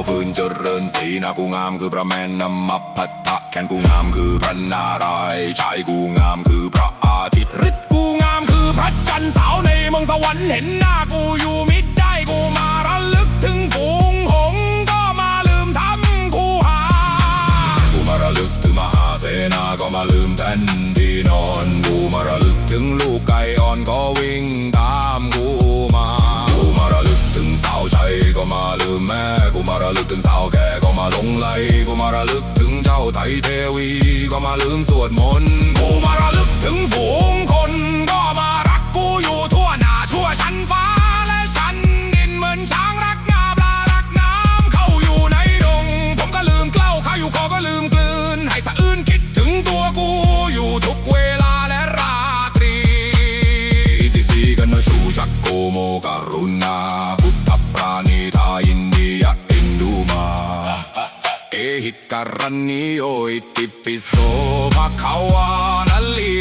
ฟืนเจริญศรีหน้ากูงามคือพระแม่นำมัพพัทธะแขนกูงามคือพระนารายณ์ชายกูงามคือพระอาทิตย์ฤทธิ์กูงามคือพระจันทร์สาวในเมืองสวรรค์เห็นหน้ากูอยู่มิดได้กูมาระลึกถึงฝูงหงส์ก็มาลืมทำคูหากูมาระลึกถึงมหาเสนาก็มาลืมแท่นที่นอนกูมาระลึกถึงลูกไก่อ่อนก็วิ่งตามกูมากูมาระลึกถึงสาวใช้ก็มาลืมแม่กูมาระลึกถึงสาวแก่ก็มาหลงไหลกูมาระลึกถึงเจ้าไทยเทวีก็มาลืมสวดมนต์กูมาระลึกถึงฝูงคนก็มารักกูอยู่ทั่วหน้าชั่วชั้นฟ้าและชั้นดินเหมือนช้างรักงาปลารักน้ำเข้าอยู่ในดงผมก็ลืมเกล้าข้าอยู่คอก็ลืมกลืนให้สะอื้นคิดถึงตัวกูอยู่ทุกเวลาและราตรีอิติสีกันนะชูจักโกโมการุณาพุทธปราณีทาอินเดียอินดูมาเอหิการณิโยอิติปิโสภะคะวานัลลี